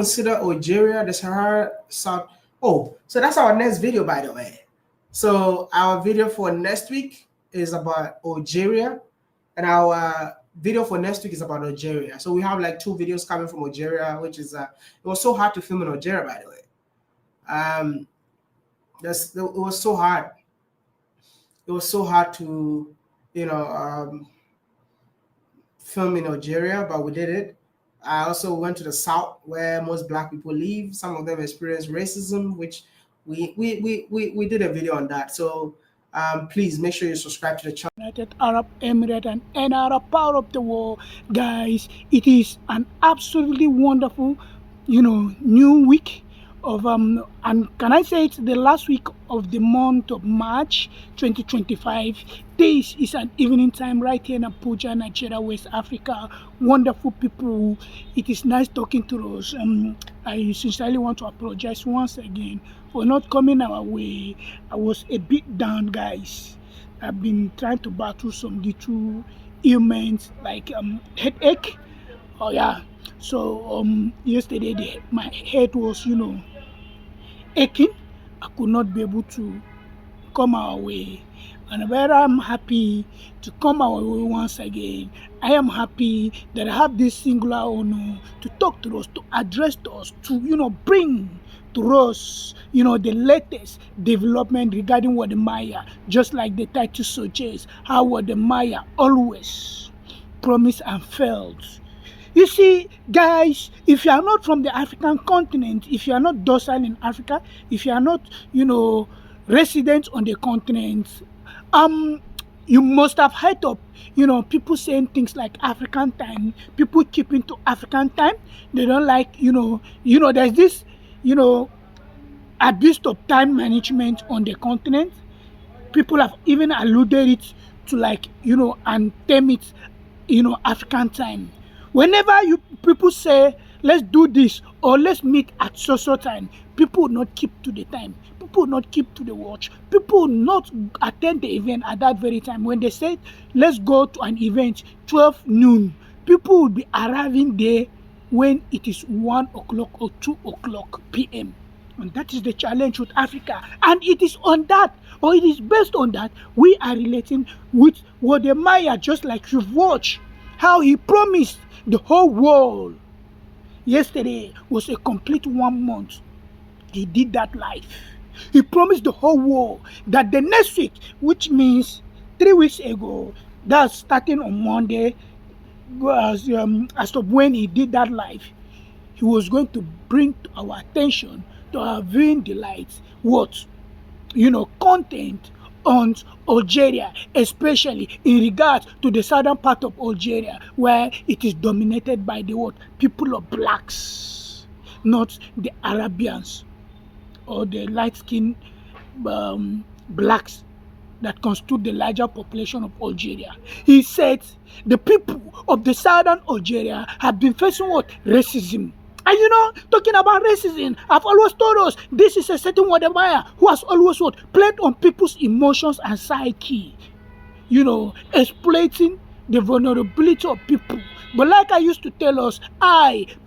Consider Algeria the Sahara South. Oh, so that's our next video, by the way. So our video for next week is about Algeria, and our video for next week is about Algeria. So we have like two videos coming from Algeria, which is it was so hard to film in Algeria, by the way. It was so hard. It was so hard to, you know, film in Algeria, but we did it. I also went to the south where most black people live. Some of them experience racism, which we did a video on that. So please make sure you subscribe to the channel. United Arab Emirates and any other part of the world, guys. It is an absolutely wonderful, new week of and can I say it's the last week of the month of March 2025. This is an evening time right here in Abuja, Nigeria, West Africa. Wonderful people. It is nice talking to us. I sincerely want to apologize once again for not coming our way. I was a bit down, guys. I've been trying to battle some little ailments like headache. Oh yeah. So yesterday my head was aching. I could not be able to come our way. And where I'm happy to come our way once again, I am happy that I have this singular honor to talk to us, to address to us, to bring to us, the latest development regarding WODE Maya, just like the title suggests, how WODE Maya always promised and failed. You see, guys, if you are not from the African continent, if you are not docile in Africa, if you are not, resident on the continent, you must have heard of, people saying things like African time, people keeping to African time. They don't like, there's this, abuse of time management on the continent. People have even alluded it to and term it, African time. Whenever people say let's do this or let's meet at so time, people will not keep to the time. People will not keep to the watch. People will not attend the event at that very time. When they say let's go to an event 12 noon, people will be arriving there when it is 1 o'clock or 2 o'clock p.m. And that is the challenge with Africa. And it is on that, or it is based on that, we are relating with WODE Maya, just like you've watched how he promised the whole world. Yesterday was a complete 1 month. He did that live. He promised the whole world that the next week, which means 3 weeks ago, that's starting on Monday, as of when he did that live, he was going to bring to our attention, to our viewing delights, what? Content on Algeria, especially in regard to the southern part of Algeria, where it is dominated by the people of blacks, not the Arabians or the light-skinned blacks that constitute the larger population of Algeria. He said the people of the southern Algeria have been facing racism. And talking about racism, I've always told us this is a certain WODE Maya who has always played on people's emotions and psyche, exploiting the vulnerability of people. But like I used to tell us,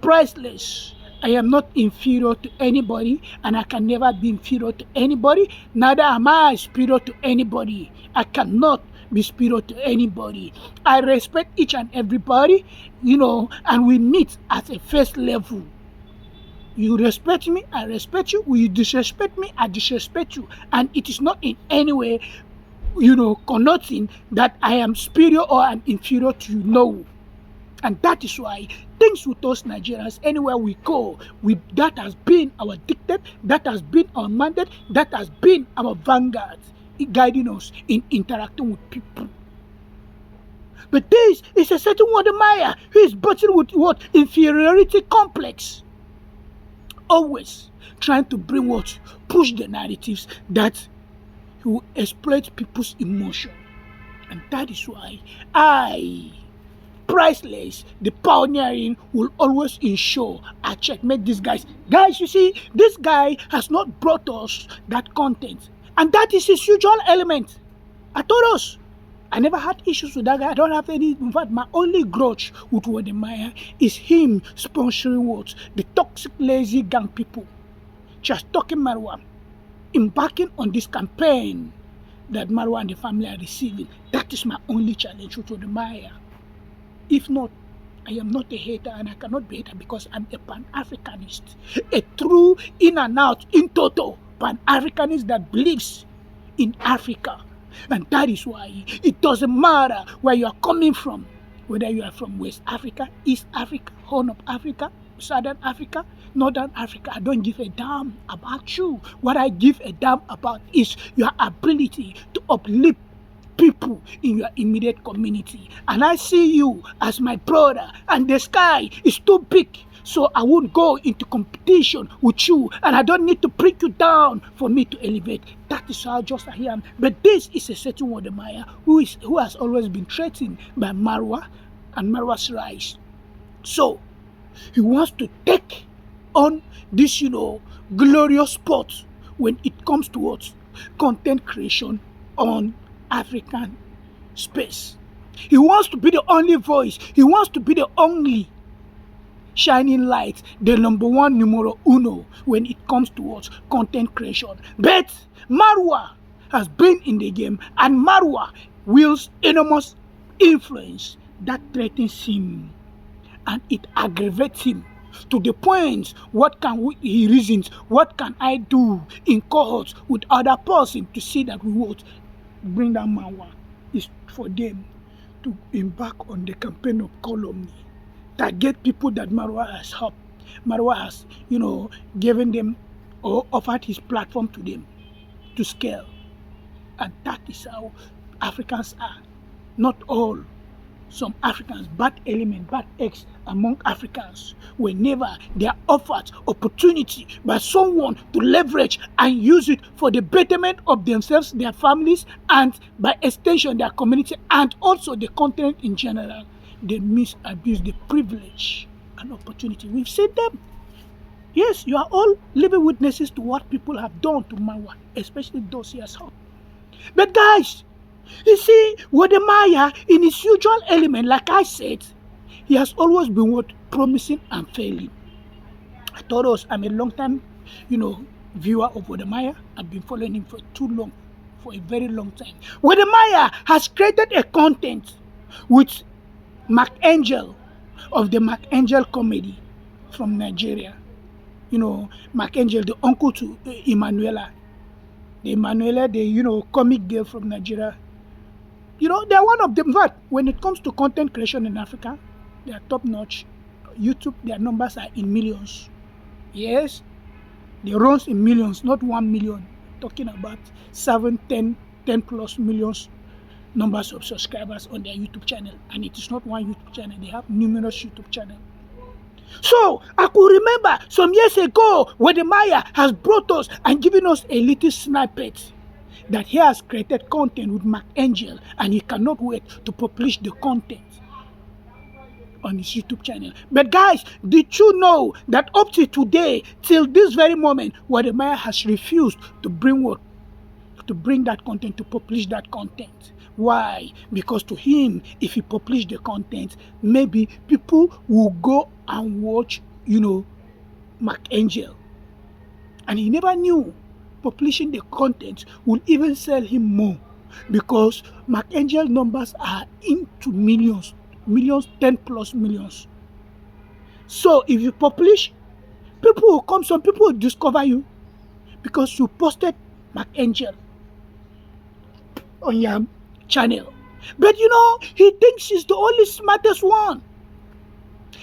priceless. I am not inferior to anybody, and I can never be inferior to anybody. Neither am I superior to anybody. I cannot be superior to anybody. I respect each and everybody, and we meet at a first level. You respect me, I respect you. You disrespect me, I disrespect you. And it is not in any way, connoting that I am superior or I'm inferior to you. No. And that is why things with us Nigerians, anywhere we go, that has been our dictate, that has been our mandate, that has been our vanguard, guiding us in interacting with people. But this is a certain WODE Maya who is battling with inferiority complex. Always trying to bring push the narratives that he will exploit people's emotion. And that is why priceless, the pioneering, will always ensure I checkmate these guys. Guys, you see, this guy has not brought us that content. And that is his usual element. I told us, I never had issues with that guy. I don't have any. In fact, my only grudge with WODE MAYA is him sponsoring what? The toxic, lazy gang people. Just talking Marwa, embarking on this campaign that Marwa and the family are receiving. That is my only challenge with WODE MAYA. If not, I am not a hater, and I cannot be a hater because I'm a Pan-Africanist. A true in and out, in total Pan-Africanist that believes in Africa. And that is why it doesn't matter where you are coming from, whether you are from West Africa, East Africa, Horn of Africa, Southern Africa, Northern Africa. I don't give a damn about you. What I give a damn about is your ability to uplift people in your immediate community. And I see you as my brother, and the sky is too big, so I won't go into competition with you, and I don't need to break you down for me to elevate. That is how just I am. But this is a certain WODE MAYA who has always been threatened by Marwa and Marwa's rise. So he wants to take on this, glorious spot when it comes to what? Content creation on African space. He wants to be the only voice. He wants to be the only shining light, the number one, numero uno, when it comes to what? Content creation. But Marwa has been in the game, and Marwa wields enormous influence that threatens him, and it aggravates him to the point he reasons, what can I do in cohorts with other person to see that we would bring down Marwa? Is for them to embark on the campaign of calumny, target people that Marwa has helped. Marwa has, given them or offered his platform to them to scale. And that is how Africans are. Not all. Some Africans, bad element, bad eggs among Africans, whenever they are offered opportunity by someone to leverage and use it for the betterment of themselves, their families, and by extension their community, and also the continent in general, they misabuse the privilege and opportunity. We've seen them. Yes, you are all living witnesses to what people have done to Marwa, especially those he has helped. But guys, you see, WODE MAYA, in its usual element, like I said, he has always been promising and failing. I told us I'm a long time, viewer of WODE MAYA. I've been following him for a very long time. WODE MAYA has created a content with Mark Angel of the Mark Angel comedy from Nigeria. Mark Angel, the uncle to Emanuela. The Emanuela, the comic girl from Nigeria. They're one of them. But when it comes to content creation in Africa, they are top notch. YouTube, their numbers are in millions. Yes, they runs in millions, not 1 million. Talking about 7, 10 plus millions numbers of subscribers on their YouTube channel. And it is not one YouTube channel, they have numerous YouTube channels. So I could remember some years ago WODE MAYA has brought us and given us a little snippet that he has created content with Mark Angel, and he cannot wait to publish the content on his YouTube channel. But guys, did you know that up to today, till this very moment, WODE MAYA has refused to bring that content, to publish that content? Why? Because to him, if he publish the content, maybe people will go and watch, Mark Angel. And he never knew publishing the content will even sell him more, because Mark Angel numbers are into millions, 10 plus millions. So if you publish, people will come, some people will discover you because you posted Mark Angel on your channel. But he thinks he's the only smartest one.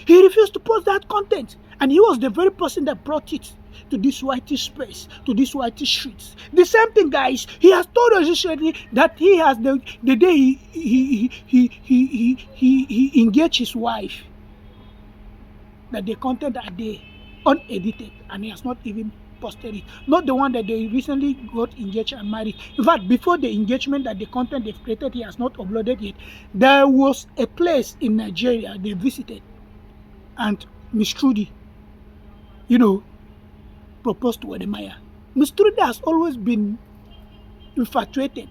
He refused to post that content, and he was the very person that brought it to this whitish space, to this whitish streets. The same thing, guys. He has told us recently that he has the day he engaged his wife, that the content are there unedited, and he has not even posted it. Not the one that they recently got engaged and married. In fact, before the engagement, that the content they've created, he has not uploaded yet. There was a place in Nigeria they visited, and Miss Trudy, proposed to WODE MAYA. Miss Trudy has always been infatuated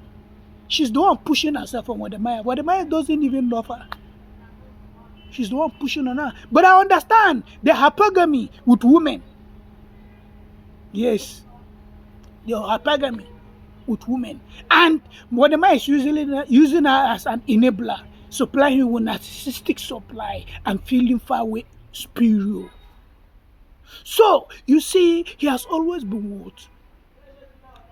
She's the one pushing herself on WODE MAYA. WODE MAYA doesn't even love her. She's the one pushing on her. But I understand the hypergamy with women. Yes, the hypergamy with women. And WODE MAYA is usually using her as an enabler, supplying you with narcissistic supply and feeling far away superior. So, you see, he has always been what?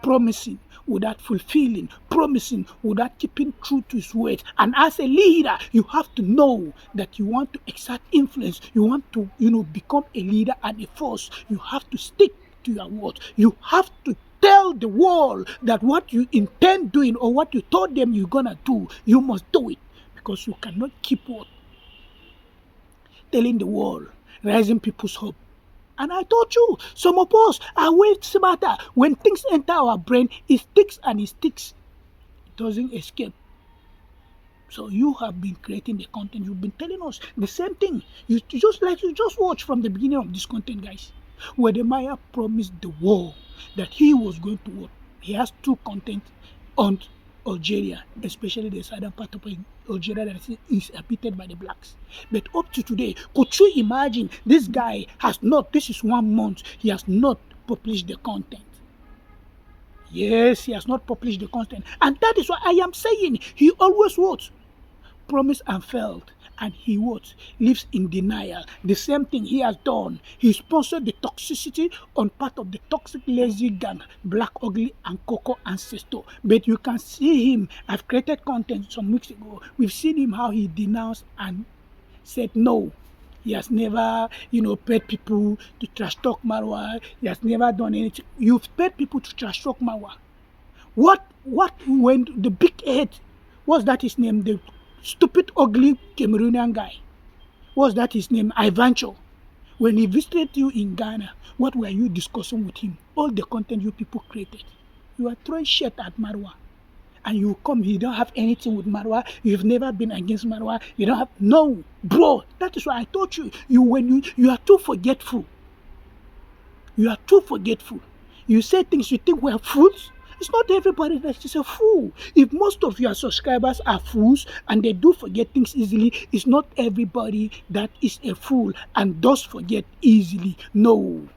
Promising without fulfilling, promising without keeping true to his word. And as a leader, you have to know that you want to exert influence, you want to, become a leader and a force. You have to stick to your word. You have to tell the world that what you intend doing or what you told them you're gonna do, you must do it. Because you cannot keep what? Telling the world, raising people's hope. And I told you, some of us are way smarter. When things enter our brain, it sticks and it sticks. It doesn't escape. So you have been creating the content. You've been telling us the same thing. You just watch from the beginning of this content, guys. WODE MAYA promised the world that he was going to work. He has 2 content on Algeria, especially the southern part of Algeria that is inhabited by the blacks. But up to today, could you imagine this guy has not, this is 1 month, he has not published the content. Yes, he has not published the content. And that is why I am saying he always what? Promised and failed. And he what? Lives in denial. The same thing he has done. He sponsored the toxicity on part of the toxic lazy gang, Black Ugly and Coco Ancestor. But you can see him. I've created content some weeks ago. We've seen him how he denounced and said no. He has never, paid people to trash talk Marwa. He has never done anything. You've paid people to trash talk Marwa. What when the big head, what's that his name? The stupid, ugly Cameroonian guy. What's that his name? Ivancho. When he visited you in Ghana, what were you discussing with him? All the content you people created. You are throwing shit at Marwa. And you come, you don't have anything with Marwa. You've never been against Marwa. You don't have, no, bro. That is why I told you, you are too forgetful. You are too forgetful. You say things you think we're fools. It's not everybody that is a fool. If most of your subscribers are fools and they do forget things easily, it's not everybody that is a fool and does forget easily. No.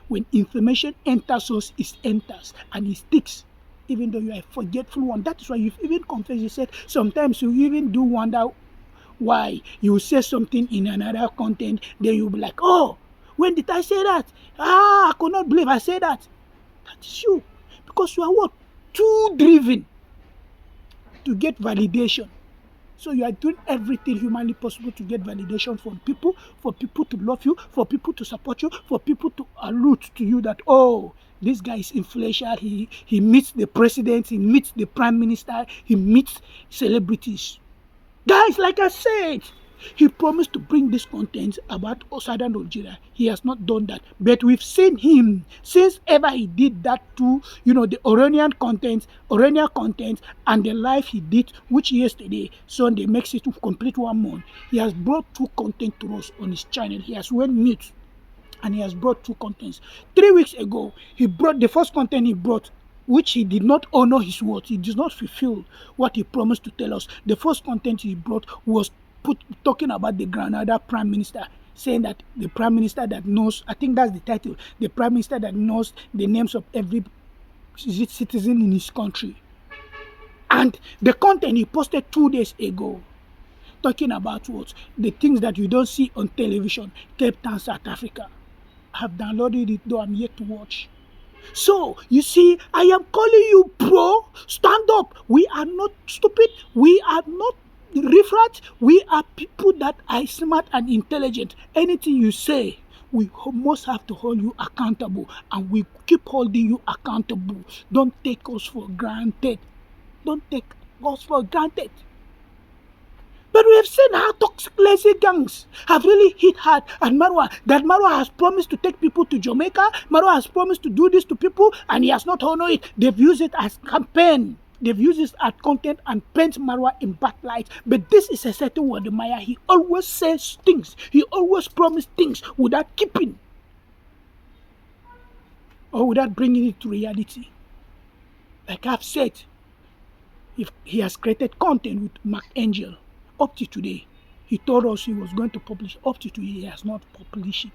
When information enters us, it enters and it sticks. Even though you are a forgetful one. That is why you've even confessed. You said sometimes you even do wonder why you say something in another content, then you'll be like, oh, when did I say that? I could not believe I said that. That is you. Because you are what? Too driven to get validation. So you are doing everything humanly possible to get validation from people, for people to love you, for people to support you, for people to allude to you that, oh, this guy is influential. He meets the president, he meets the prime minister, he meets celebrities. Guys, like I said, he promised to bring this content about Southern Algeria. He has not done that. But we've seen him since ever he did that to, the Oranian content, and the live he did, which yesterday, Sunday, makes it to complete 1 month. He has brought 2 content to us on his channel. He has went mute and he has brought 2 contents. 3 weeks ago, he brought the first content he brought, which he did not honor his word. He did not fulfill what he promised to tell us. The first content he brought was talking about the Granada Prime Minister, saying that the Prime Minister that knows, I think that's the title, the Prime Minister that knows the names of every citizen in his country. And the content he posted 2 days ago, talking about what? The things that you don't see on television, Cape Town, South Africa. I have downloaded it, though I'm yet to watch. So, you see, I am calling you, bro. Stand up. We are not stupid. We are not riffraff. We are people that are smart and intelligent. Anything you say, we must have to hold you accountable. And we keep holding you accountable. Don't take us for granted. Don't take us for granted. But we have seen how toxic lazy gangs have really hit hard at Marwa. That Marwa has promised to take people to Jamaica. Marwa has promised to do this to people and he has not honored it. They've used it as campaign. They've used it as content and paint Marwa in bad light. But this is a certain WODE MAYA. He always says things. He always promises things without keeping or without bringing it to reality. Like I've said, If he has created content with Mark Angel up to today, he told us he was going to publish. Up to today, he has not published it.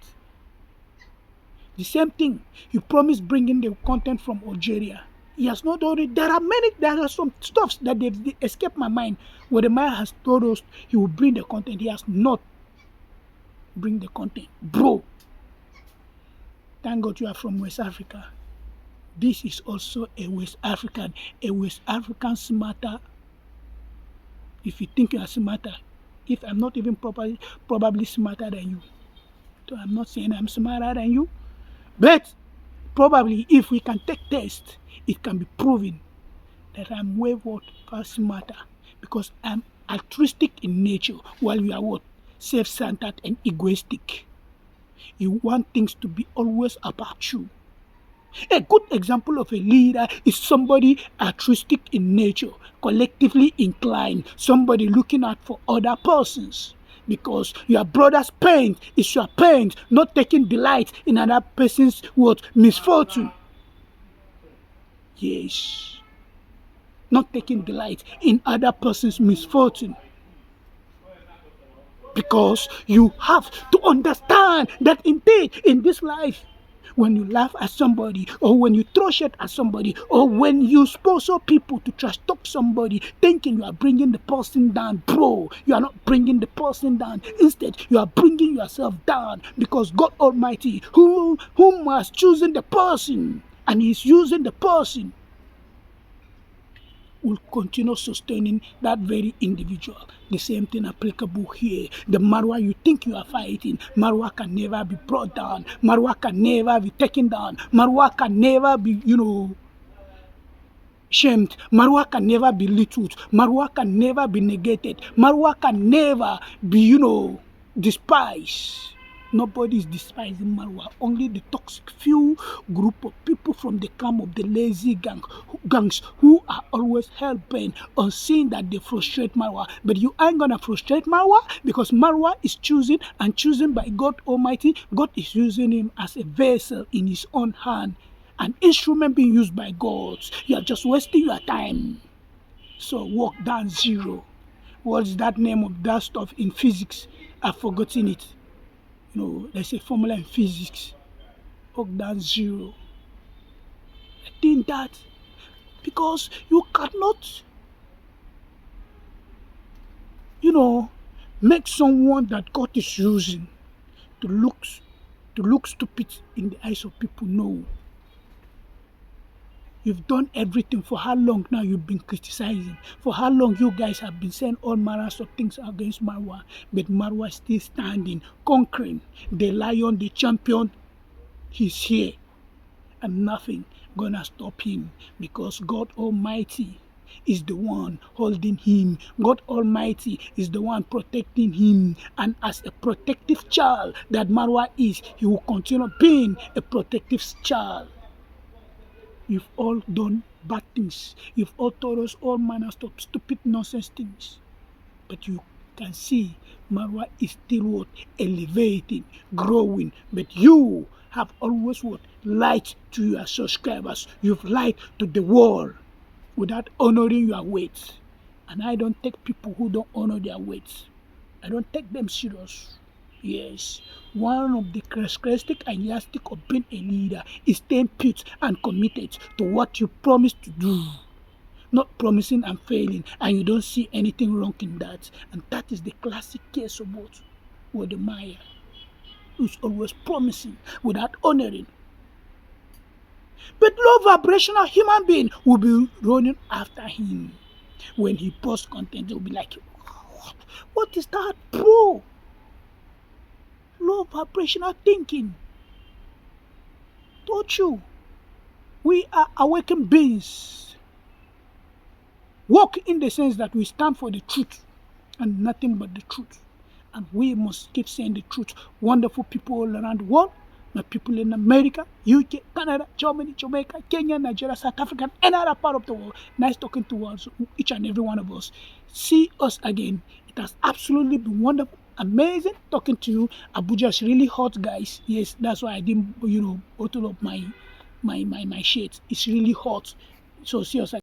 The same thing, he promised bringing the content from Algeria. He has not done it. There are some stuffs that they've escaped my mind. Where the man has told us he will bring the content, he has not bring the content. Bro, thank God you are from West Africa. This is also a West African smarter. If you think you are smarter, if I'm not even probably smarter than you, so I'm not saying I'm smarter than you, but probably if we can take tests, it can be proven that I'm way far smarter because I'm altruistic in nature while you are what? Self-centered and egoistic. You want things to be always about you. A good example of a leader is somebody altruistic in nature, collectively inclined, somebody looking out for other persons. Because your brother's pain is your pain, not taking delight in another person's what? Misfortune. Yes. Not taking delight in other person's misfortune. Because you have to understand that indeed in this life, when you laugh at somebody, or when you throw shit at somebody, or when you sponsor people to trash talk somebody, thinking you are bringing the person down, bro, you are not bringing the person down. Instead, you are bringing yourself down because God Almighty, whom has chosen the person, and He's using the person, will continue sustaining that very individual. The same thing applicable here. The Marwa you think you are fighting, Marwa can never be brought down. Marwa can never be taken down. Marwa can never be, shamed. Marwa can never be belittled. Marwa can never be negated. Marwa can never be, despised. Nobody is despising Marwa. Only the toxic few group of people from the camp of the lazy gangs who are always hell-bent on seeing that they frustrate Marwa. But you ain't gonna frustrate Marwa because Marwa is chosen by God Almighty. God is using him as a vessel in his own hand. An instrument being used by God. You are just wasting your time. So work down zero. What's that name of that stuff in physics? I've forgotten it. There's a formula in physics. Work down zero. I think that because you cannot, make someone that God is using to look stupid in the eyes of people. No. You've done everything. For how long now you've been criticizing? For how long you guys have been saying all manners of things against Marwa? But Marwa is still standing, conquering. The lion, the champion, he's here. And nothing gonna stop him because God Almighty is the one holding him. God Almighty is the one protecting him. And as a protective child that Marwa is, he will continue being a protective child. You've all done bad things. You've all told us all manners of stupid nonsense things. But you can see Marwa is still what? Elevating, growing. But you have always what? Lied to your subscribers. You've lied to the world without honoring your weight. And I don't take people who don't honor their weights. I don't take them serious. Yes, one of the characteristics and yardstick of being a leader is staying put and committed to what you promise to do. Not promising and failing, and you don't see anything wrong in that. And that is the classic case of what? WODE MAYA, who's always promising without honoring. But low vibrational human being will be running after him. When he posts content, they'll be like, what is that, bro? Low vibrational thinking. Don't you? We are awakened beings. Walk in the sense that we stand for the truth and nothing but the truth. And we must keep saying the truth. Wonderful people all around the world. My people in America, UK, Canada, Germany, Jamaica, Kenya, Nigeria, South Africa, and other part of the world. Nice talking to us, each and every one of us. See us again. It has absolutely been wonderful, amazing talking to you. Abuja is really hot, guys. Yes, that's why I didn't, bottle up my shades. It's really hot. So see us again.